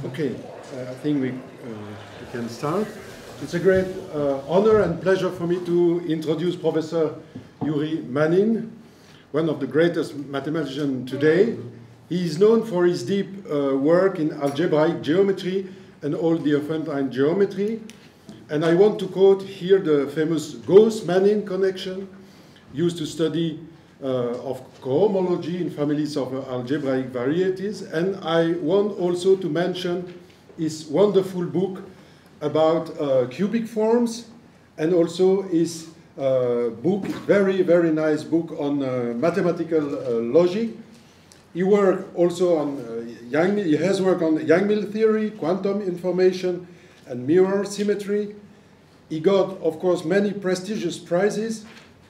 Okay, I think we can start. It's a great honor and pleasure for me to introduce Professor Yuri Manin, one of the greatest mathematicians today. He is known for his deep work in algebraic geometry and all the affine geometry. And I want to quote here the famous Gauss-Manin connection used to study of cohomology in families of algebraic varieties. And I want also to mention his wonderful book about cubic forms, and also his book, very nice book on mathematical logic. He worked also on he has worked on Yang-Mills theory, quantum information, and mirror symmetry. He got, of course, many prestigious prizes.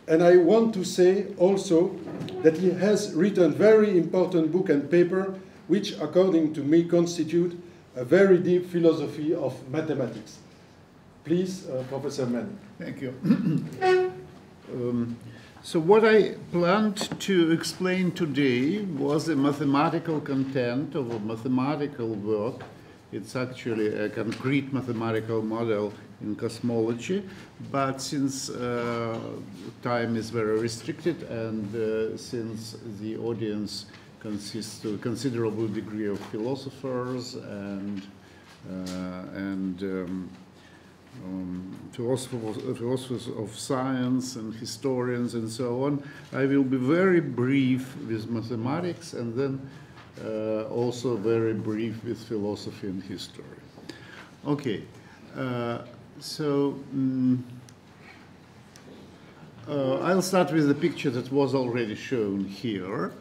And I want to say also that he has written very important book and paper, which, according to me, constitute a very deep philosophy of mathematics. Please, Professor Manin. Thank you. So what I planned to explain today was the mathematical content of a mathematical work. It's actually a concrete mathematical model in cosmology, but since time is very restricted and since the audience consists of a considerable degree of philosophers and philosophers of science and historians and so on, I will be very brief with mathematics and then also very brief with philosophy and history. Okay, I'll start with the picture that was already shown here.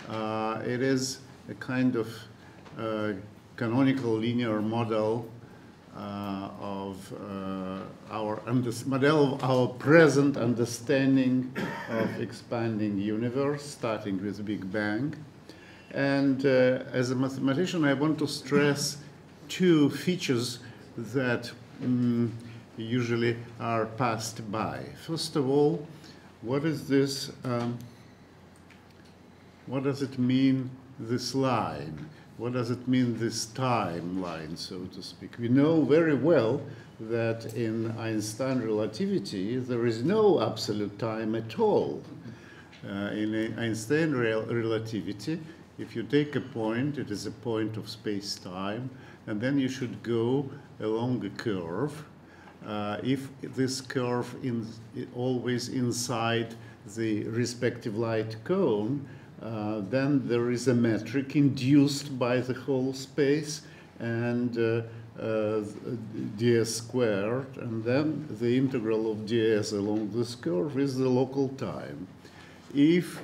It is a kind of canonical linear model of our present understanding of expanding universe, starting with Big Bang. And as a mathematician, I want to stress two features that usually are passed by. First of all, what is this? What does it mean, this line? What does it mean, this timeline, so to speak? We know very well that in Einstein relativity, there is no absolute time at all. In Einstein relativity, if you take a point, it is a point of space-time, and then you should go along a curve. If this curve is always inside the respective light cone, then there is a metric induced by the whole space and ds squared, and then the integral of ds along this curve is the local time. If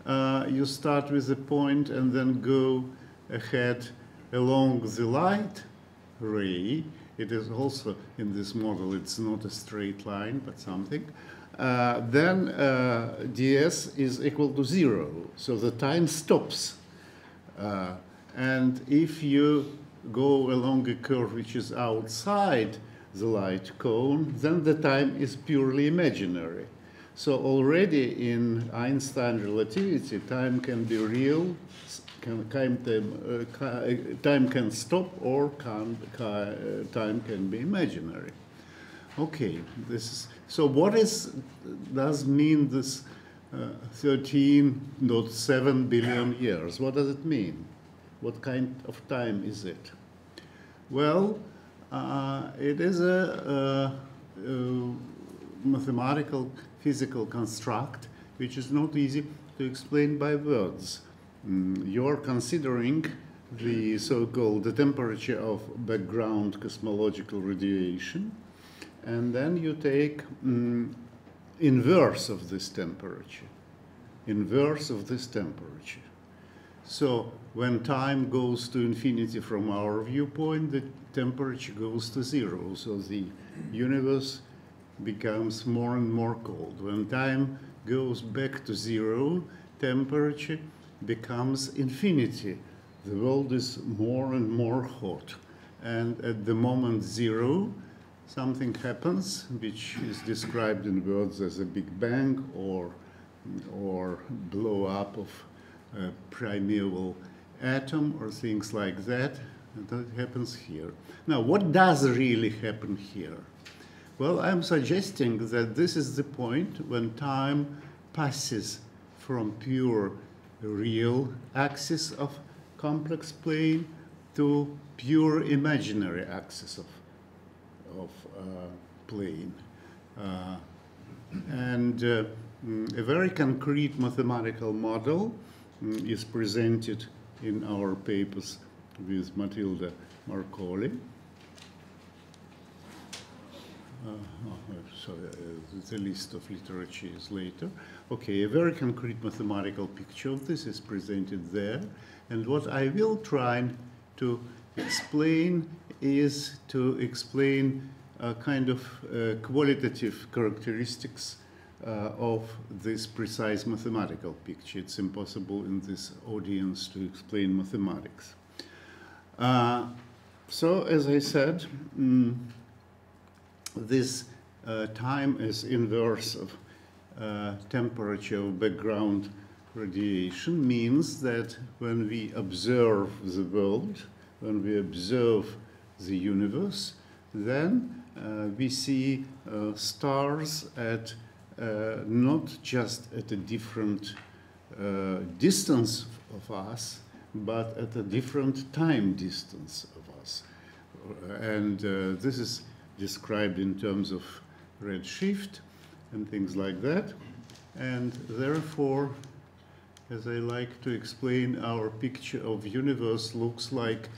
you start with a point and then go ahead along the light ray, it is also in this model, it's not a straight line, but something, then ds is equal to 0, so the time stops. And if you go along a curve which is outside the light cone, then the time is purely imaginary. So already in Einstein relativity, time can be real, time can stop, or time can be imaginary. Okay, this is, so what does mean this 13.7 billion years? What does it mean? What kind of time is it? Well, it is a mathematical physical construct which is not easy to explain by words. You're considering the so-called the temperature of background cosmological radiation, and then you take inverse of this temperature. So when time goes to infinity from our viewpoint, the temperature goes to 0. So the universe becomes more and more cold. When time goes back to 0, temperature becomes infinity. The world is more and more hot. And at the moment 0, something happens, which is described in words as a Big Bang or blow up of a primeval atom or things like that. That happens here. Now, what does really happen here? Well, I'm suggesting that this is the point when time passes from pure real axis of complex plane to pure imaginary axis of plane. A very concrete mathematical model is presented in our papers with Matilda Marcoli. The list of literature is later. Okay, a very concrete mathematical picture of this is presented there. And what I will try to explain is to explain kind of qualitative characteristics of this precise mathematical picture. It's impossible in this audience to explain mathematics. So, as I said, this time is inverse of temperature of background radiation, means that when we observe the world, when we observe the universe, then we see stars at not just at a different distance of us, but at a different time distance of us. And this is described in terms of redshift and things like that. And therefore, as I like to explain, our picture of universe looks like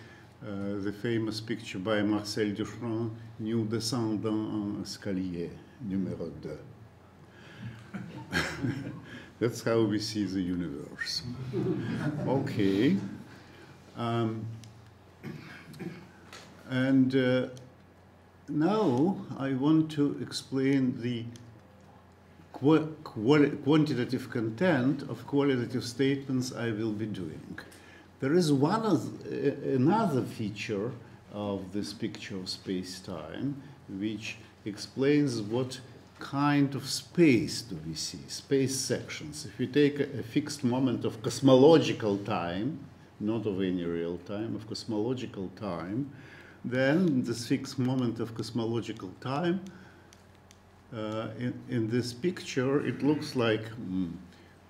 the famous picture by Marcel Duchamp, Nous descendons en escalier, numéro 2. That's how we see the universe. Okay. Now I want to explain the quantitative content of qualitative statements I will be doing. There is another feature of this picture of space-time which explains what kind of space do we see, space sections. If we take a fixed moment of cosmological time, not of any real time, of cosmological time, then this fixed moment of cosmological time, in this picture, it looks like,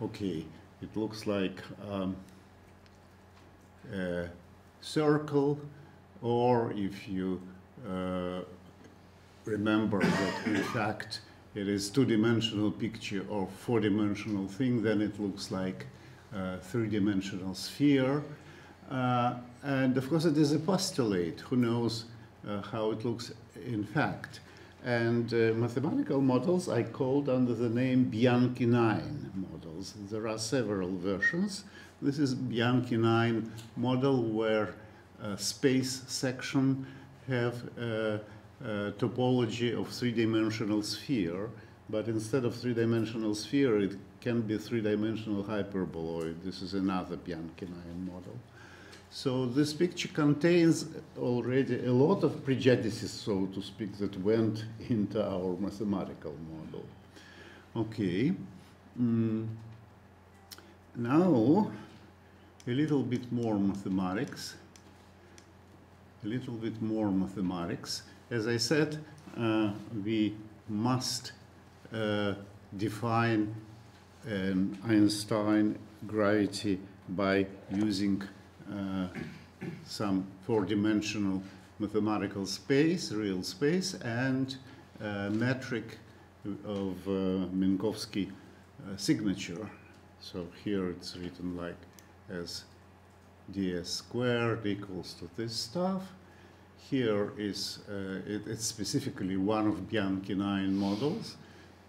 okay, it looks like a circle, or if you remember that in fact it is two-dimensional picture or four-dimensional thing, then it looks like a three-dimensional sphere. And of course it is a postulate. Who knows how it looks in fact. And mathematical models I called under the name Bianchi 9 models. There are several versions. This is Bianchi 9 model where space section have a topology of three-dimensional sphere, but instead of three-dimensional sphere, it can be three-dimensional hyperboloid. This is another Bianchi 9 model. So this picture contains already a lot of prejudices, so to speak, that went into our mathematical model. Okay. Now, a little bit more mathematics. A little bit more mathematics. As I said, we must define an Einstein gravity by using some four-dimensional mathematical space, real space, and metric of Minkowski signature. So here it's written like as ds squared equals to this stuff. Here is, it's specifically one of Bianchi 9 models.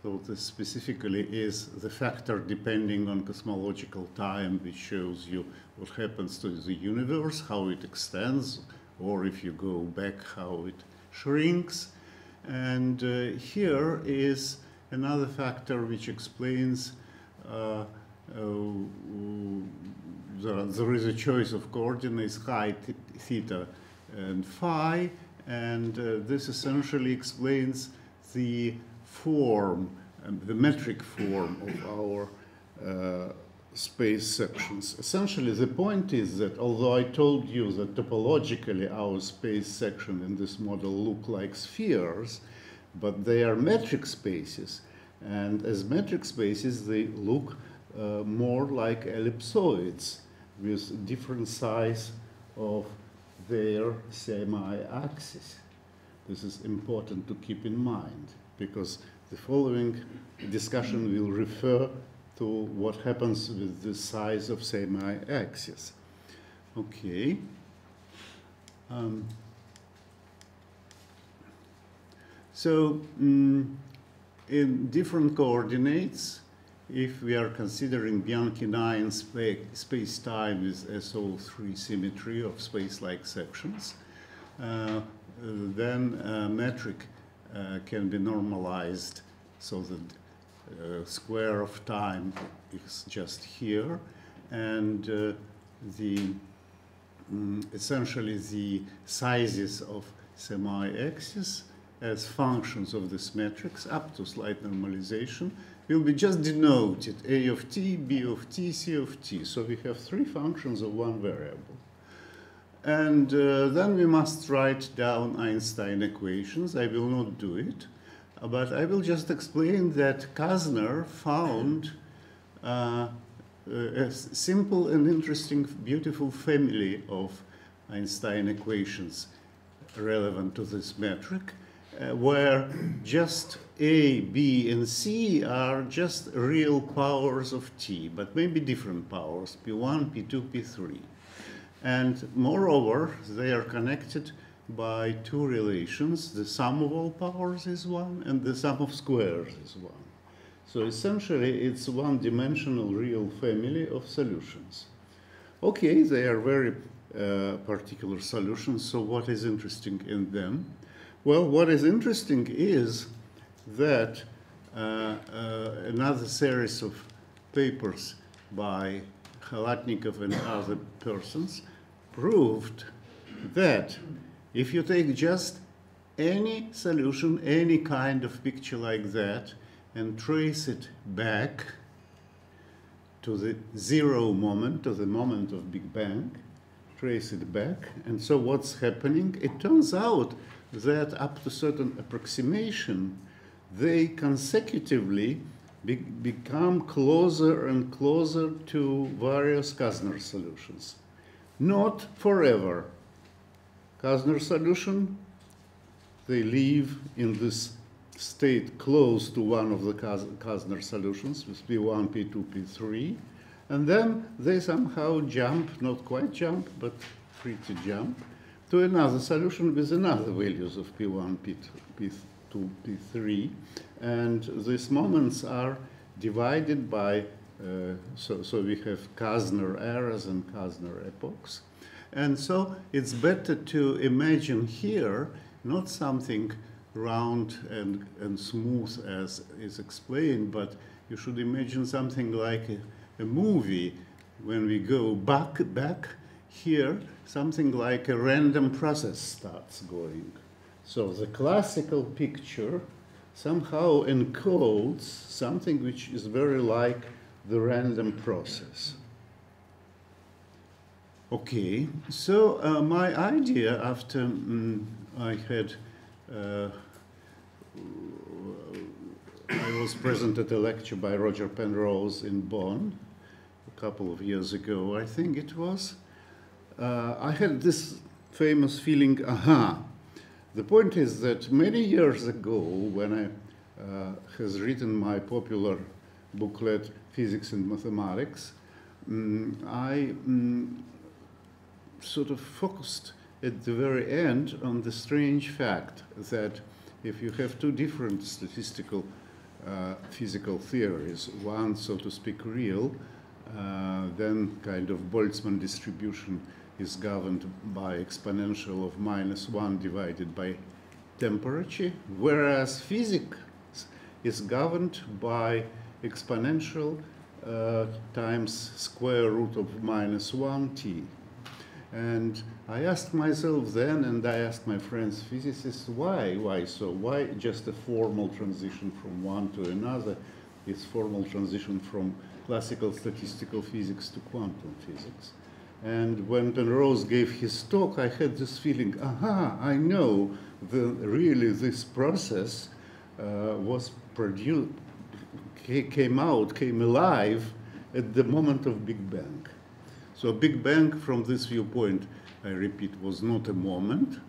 So this specifically is the factor depending on cosmological time, which shows you what happens to the universe, how it extends, or if you go back, how it shrinks. And here is another factor which explains there is a choice of coordinates, chi, theta, and phi, and this essentially explains the form, the metric form of our space sections. Essentially, the point is that although I told you that topologically our space section in this model look like spheres, but they are metric spaces. And as metric spaces, they look more like ellipsoids with different size of their semi-axis. This is important to keep in mind because the following discussion will refer to what happens with the size of semi-axis. Okay. So in different coordinates, if we are considering Bianchi-9 space-time with SO3 symmetry of space-like sections, then metric can be normalized so that square of time is just here, and essentially the sizes of semi-axis as functions of this matrix up to slight normalization will be just denoted A of t, B of t, C of t. So we have three functions of one variable. And then we must write down Einstein equations. I will not do it, but I will just explain that Kasner found a simple and interesting, beautiful family of Einstein equations relevant to this metric, where just A, B, and C are just real powers of t, but maybe different powers, P1, P2, P3. And moreover, they are connected by two relations. The sum of all powers is 1, and the sum of squares is 1. So essentially, it's one-dimensional real family of solutions. Okay, they are very particular solutions, so what is interesting in them? Well, what is interesting is that another series of papers by Khalatnikov and other persons proved that if you take just any solution, any kind of picture like that, and trace it back to the zero moment, to the moment of Big Bang, trace it back, and so what's happening? It turns out that up to certain approximation, they consecutively become closer and closer to various Kasner solutions. Not forever. Kasner solution, they live in this state close to one of the Kasner solutions with P1, P2, P3, and then they somehow jump, not quite jump, but pretty jump, to another solution with another values of P1, P2, P3, and these moments are divided by, so we have Kasner eras and Kasner epochs. And so it's better to imagine here not something round and smooth as is explained, but you should imagine something like a movie. When we go back here, something like a random process starts going. So the classical picture somehow encodes something which is very like the random process. Okay, so my idea after I was present at a lecture by Roger Penrose in Bonn a couple of years ago, I think it was. I had this famous feeling, aha. The point is that many years ago, when I has written my popular booklet, Physics and Mathematics, I sort of focused at the very end on the strange fact that if you have two different statistical physical theories, one, so to speak, real, then kind of Boltzmann distribution is governed by exponential of -1 divided by temperature, whereas physics is governed by exponential times square root of -1 t. And I asked myself then, and I asked my friends physicists, why so? Why just a formal transition from one to another? its formal transition from classical statistical physics to quantum physics. And when Penrose gave his talk, I had this feeling, aha, I know really this process was produced, came alive at the moment of Big Bang. So Big Bang, from this viewpoint, I repeat, was not a moment.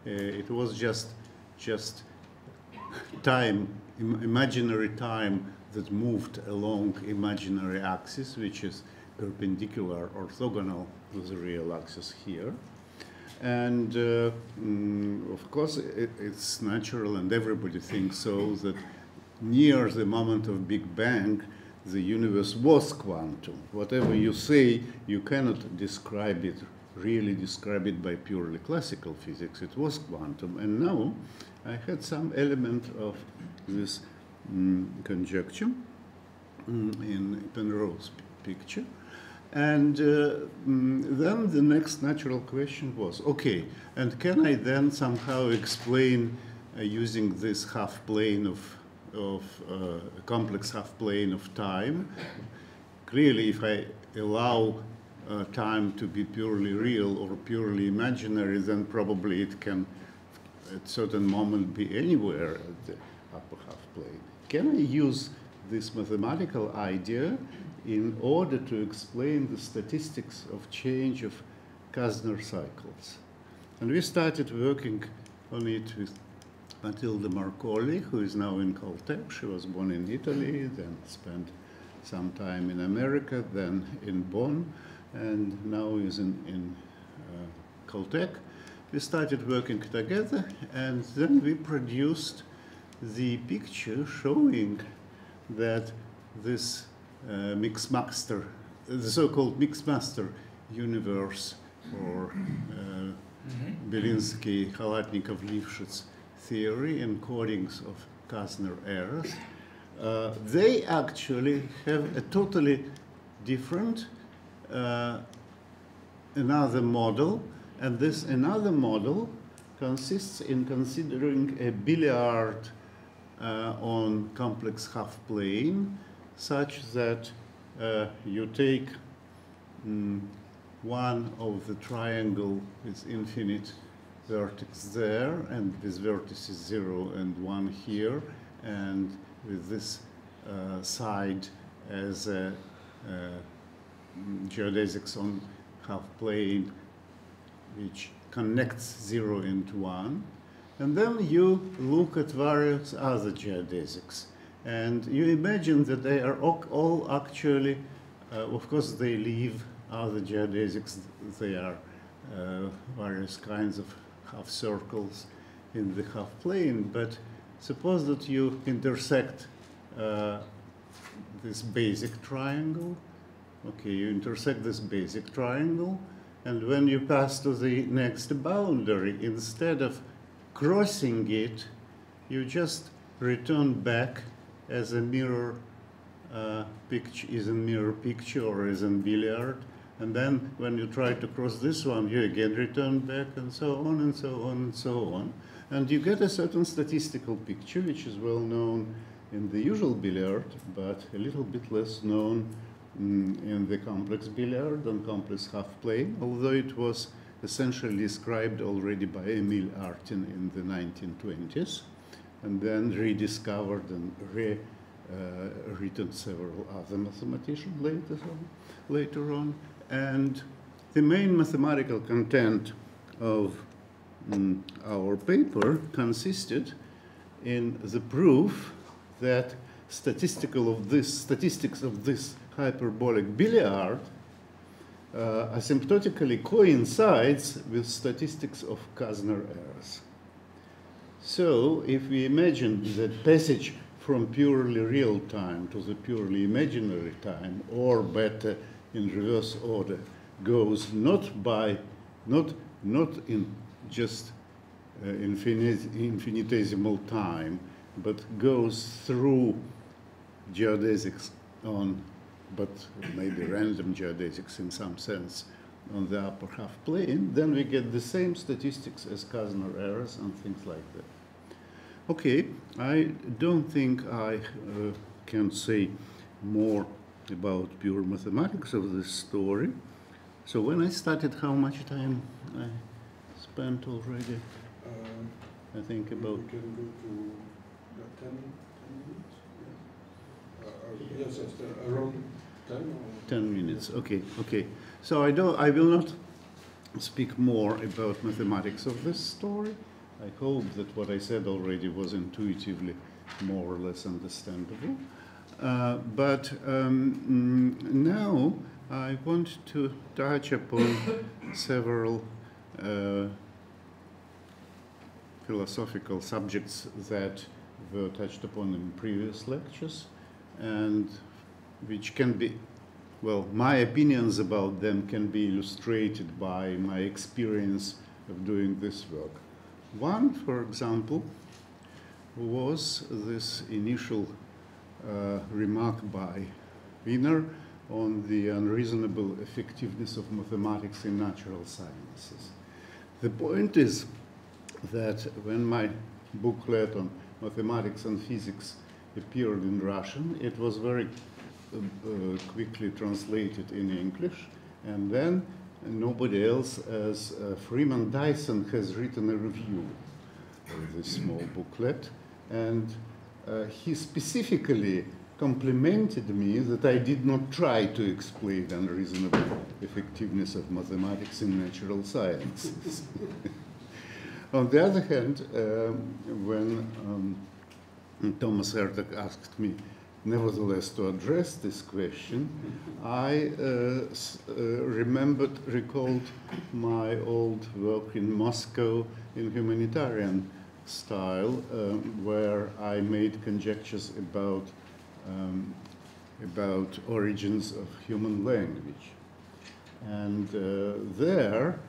It was just time, imaginary time that moved along imaginary axis, which is perpendicular, orthogonal to the real axis here. And of course, it's natural, and everybody thinks so, that near the moment of Big Bang, the universe was quantum. Whatever you say, you cannot describe it, really describe it by purely classical physics. It was quantum. And now I had some element of this conjecture in Penrose picture. And then the next natural question was, okay, and can I then somehow explain using this half plane of a complex half plane of time? Clearly, if I allow time to be purely real or purely imaginary, then probably it can at a certain moment be anywhere at the upper half plane. Can I use this mathematical idea in order to explain the statistics of change of Kasner cycles? And we started working on it with Matilde Marcoli, who is now in Caltech. She was born in Italy, then spent some time in America, then in Bonn, and now is in Caltech. We started working together, and then we produced the picture showing that this mixmaster, the so-called mixmaster universe, or Belinsky, Khalatnikov, Lifshitz theory encodings of Kasner errors, they actually have a totally different another model, and this another model consists in considering a billiard on complex half plane, such that you take one of the triangle with infinite vertex there, and with vertices 0 and 1 here, and with this side as a geodesics on half plane, which connects 0 and 1. And then you look at various other geodesics. And you imagine that they are all actually, of course, they leave other geodesics. They are various kinds of half circles in the half plane. But suppose that you intersect this basic triangle. Okay, you intersect this basic triangle. And when you pass to the next boundary, instead of crossing it, you just return back as a mirror picture, is a mirror picture or is in billiard. And then when you try to cross this one, you again return back, and so on and so on and so on. And you get a certain statistical picture, which is well known in the usual billiard, but a little bit less known in the complex billiard and complex half plane, although it was essentially described already by Emil Artin in the 1920s, and then rediscovered and written several other mathematicians later on. And the main mathematical content of our paper consisted in the proof that statistics of this hyperbolic billiard asymptotically coincides with statistics of Kasner errors. So if we imagine that passage from purely real time to the purely imaginary time, or better in reverse order, goes not in just infinitesimal time, but goes through geodesics on, but maybe random geodesics in some sense, on the upper half plane, then we get the same statistics as Kasner errors and things like that. Okay, I don't think I can't say more about pure mathematics of this story. So when I started, how much time I spent already? I think about... We can go to 10 minutes? Yes, around 10 or... 10 minutes, okay, okay. So I will not speak more about mathematics of this story. I hope that what I said already was intuitively more or less understandable. But now I want to touch upon several philosophical subjects that were touched upon in previous lectures and which can be, well, my opinions about them can be illustrated by my experience of doing this work. One, for example, was this initial remark by Wiener on the unreasonable effectiveness of mathematics in natural sciences. The point is that when my booklet on mathematics and physics appeared in Russian, it was very quickly translated in English, and then nobody else as Freeman Dyson has written a review of this small booklet, and he specifically complimented me that I did not try to explain unreasonable effectiveness of mathematics in natural sciences. On the other hand, when Thomas Hertog asked me nevertheless to address this question, I recalled my old work in Moscow in humanitarian style, where I made conjectures about origins of human language. And there,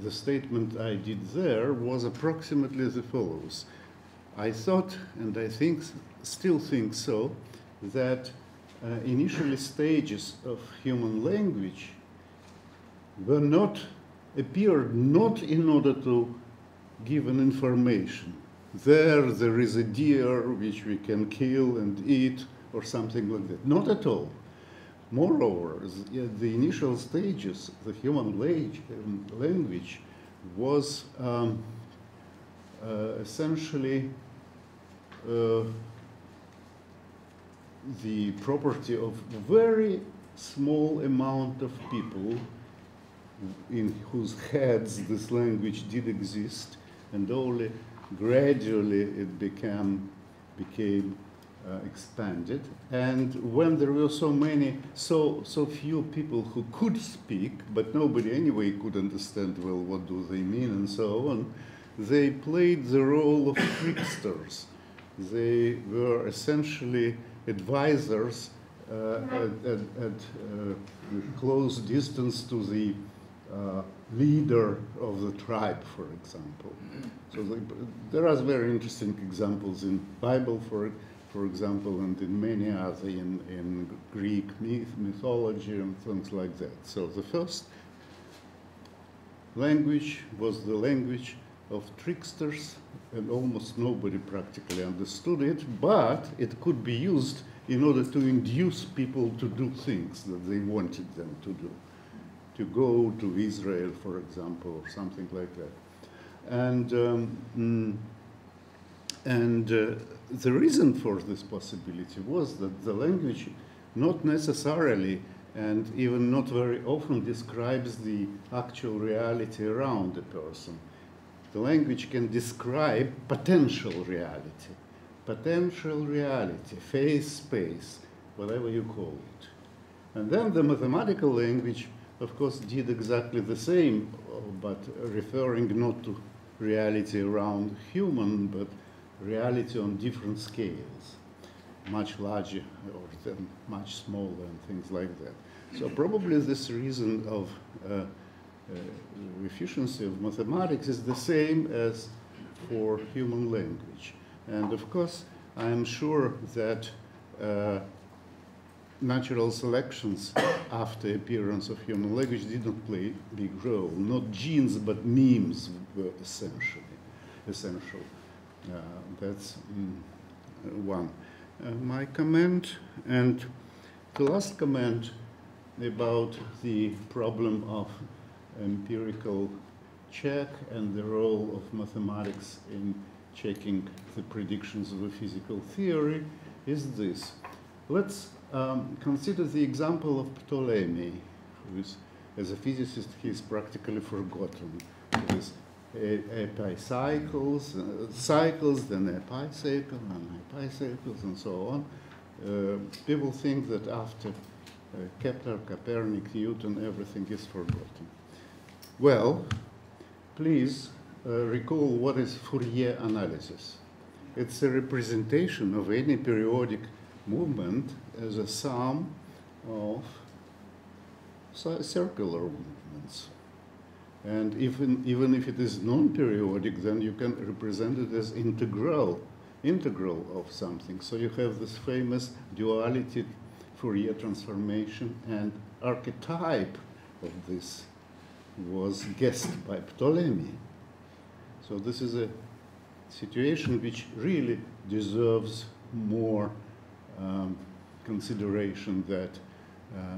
the statement I did there was approximately as follows. I thought, and I still think so, that initial stages of human language appeared not in order to give an information. There is a deer which we can kill and eat, or something like that. Not at all. Moreover, the initial stages, the human language was essentially the property of a very small amount of people in whose heads this language did exist, and only gradually it became expanded. And when there were so few people who could speak, but nobody anyway could understand, well, what do they mean and so on, they played the role of tricksters. They were essentially advisors at close distance to the leader of the tribe, for example. So there are very interesting examples in Bible, for example, and in many other, in Greek mythology and things like that. So the first language was the language of tricksters, and almost nobody practically understood it, but it could be used in order to induce people to do things that they wanted them to do. To go to Israel, for example, or something like that. And the reason for this possibility was that the language not necessarily and even not very often describes the actual reality around a person. The language can describe potential reality, phase space, whatever you call it. And then the mathematical language, of course, did exactly the same, but referring not to reality around human, but reality on different scales, much larger or then much smaller and things like that. So probably this reason of efficiency of mathematics is the same as for human language. And of course, I am sure that natural selections after appearance of human language did not play a big role. Not genes, but memes were essential. That's one. my comment. And the last comment about the problem of empirical check and the role of mathematics in checking the predictions of a physical theory is this. Let's consider the example of Ptolemy, who is, as a physicist, he is practically forgotten. With epicycles, cycles, then epicycle, and epicycles, and so on. People think that after Kepler, Copernicus, Newton, everything is forgotten. Well, please recall what is Fourier analysis. It's a representation of any periodic movement as a sum of circular movements. And even if it is non-periodic, then you can represent it as integral of something. So you have this famous duality Fourier transformation, and archetype of this was guessed by Ptolemy. So this is a situation which really deserves more consideration that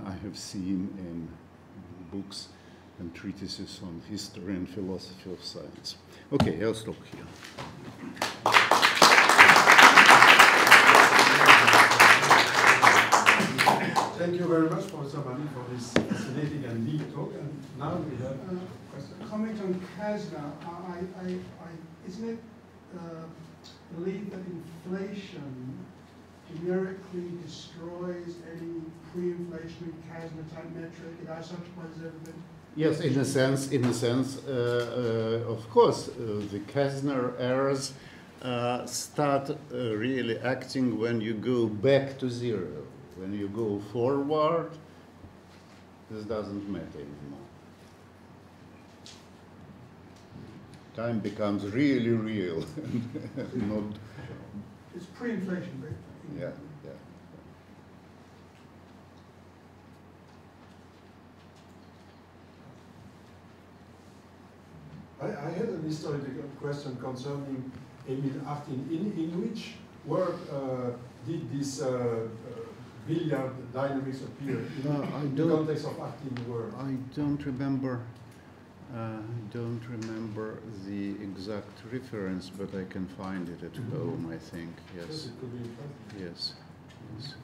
I have seen in books and treatises on history and philosophy of science. Okay, I'll stop here. Thank you very much, Professor Manin, for this fascinating and deep talk. And now we have a question. Comment on Kasner. Isn't it believed that inflation numerically destroys any pre-inflationary Kasner type metric? It has such as everything. Yes, in a sense, of course, the Kasner errors start really acting when you go back to zero. When you go forward, this doesn't matter anymore. Time becomes really real, not. It's pre-inflation, right? Yeah. I had an historical question concerning Emil Artin. In which work did this billiard dynamics appear in the context of Artin work? I don't remember. Don't remember the exact reference, but I can find it at home, I think. Yes. Yes, it could be interesting. Yes. Yes.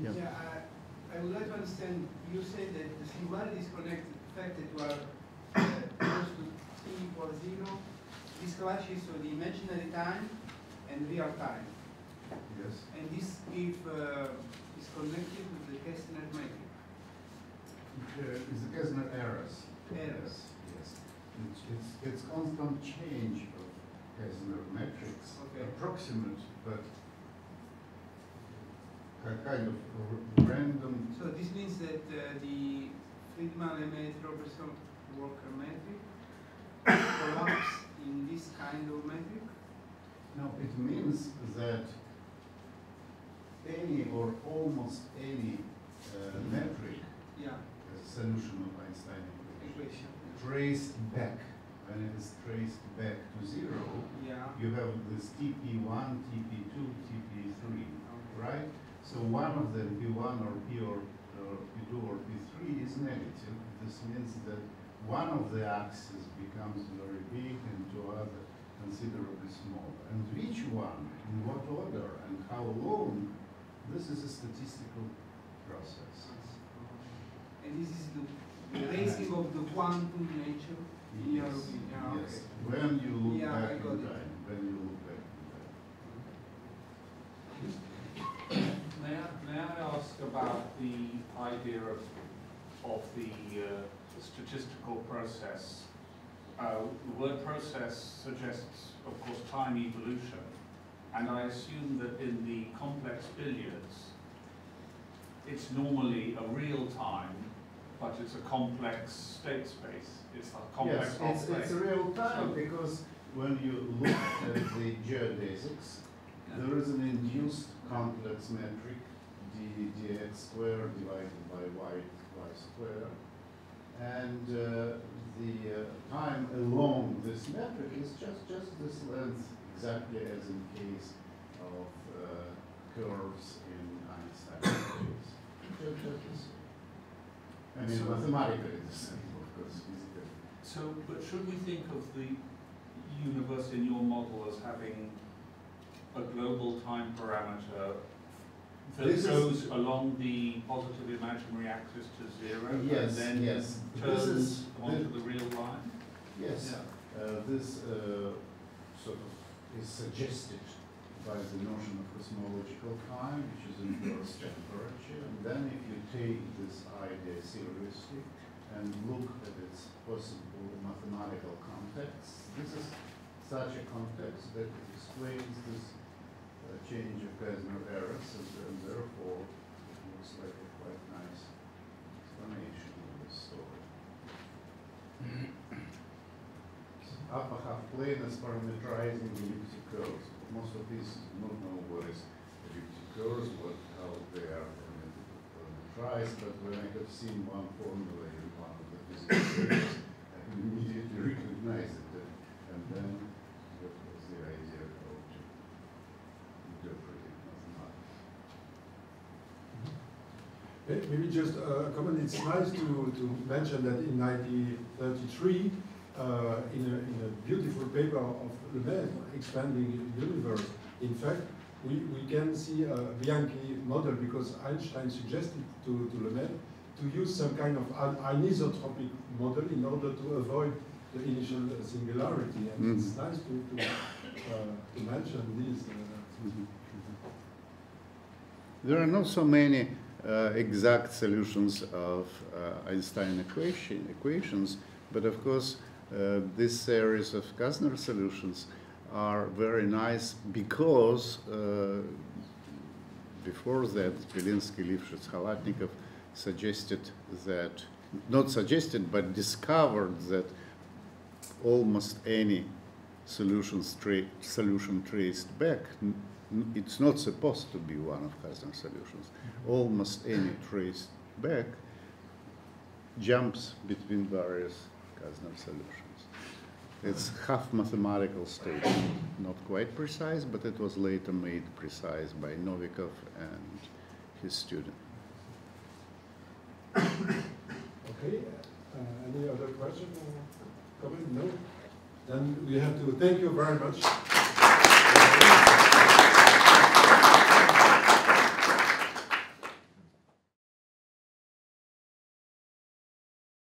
Yes. Yeah. I would like to understand, you say that the singularity is connected to the fact that you are close to t equals 0. This clashes with the imaginary time and real time. Yes. And this is connected with the Kasner metric. It's the Kasner errors. Errors. Yes. It's constant change of Kasner metrics. Okay. Approximate, but a kind of random. So this means that the Friedman-Lemaitre-Robertson Walker metric collapse in this kind of metric? No, it means that any or almost any metric Yeah. as a solution of Einstein Equation. traced back. When it is traced back to zero, Yeah. you have this TP1, TP2, TP3, right? So one of them, P1 or P or P2 or P3 is negative. This means that one of the axes becomes very big and two other considerably small. And which one, in what order, and how long, this is a statistical process. And this is the raising of the quantum nature in your opinion. Yeah, Yes. okay. When you look Yeah, back I got in it. time. When you look back in time. May I ask about the idea of the statistical process? The word process suggests, of course, time evolution, and I assume that in the complex billiards, it's normally a real time, but it's a complex state space. It's a complex Yes, it's real time So- because when you look at the geodesics, there is an induced complex metric, dx squared divided by y squared, and the time along this metric is just this length exactly as in case of curves in Einstein Equations. I mean, mathematically the same, of course, physically. So, but should we think of the universe in your model as having a global time parameter that goes along the positive imaginary axis to 0 Yes, and then yes. turns onto the real line? Yes. Yeah. This sort of is suggested by the notion of cosmological time, which is in Earth's temperature. And then if you take this idea seriously and look at its possible mathematical context, this is such a context that explains this change of Gaussian errors, and therefore it looks like a quite nice explanation of this story. Upper half plane is parameterizing elliptic curves. Most of these do not know what is elliptic curves, how they are parameterized, but when I have seen one formula in one of the physical papers, I immediately recognized it, and then that was the idea of how to interpret it mathematically. Maybe just a comment. It's nice to mention that in 1933, in a beautiful paper of Lemaitre, Expanding Universe, in fact, we can see a Bianchi model because Einstein suggested to Lemaitre to use some kind of anisotropic model in order to avoid the initial singularity. And it's nice to mention this. There are not so many exact solutions of Einstein equations, but of course this series of Gaussian solutions are very nice because before that Belinsky, Lifshitz, Khalatnikov suggested that, not suggested, but discovered that almost any solution traced back, it's not supposed to be one of Gaussian solutions. Almost any traced back jumps between various Gaussian solutions. It's half mathematical statement, not quite precise, but it was later made precise by Novikov and his student. Okay, any other question or comment? No? Then we have to thank you very much.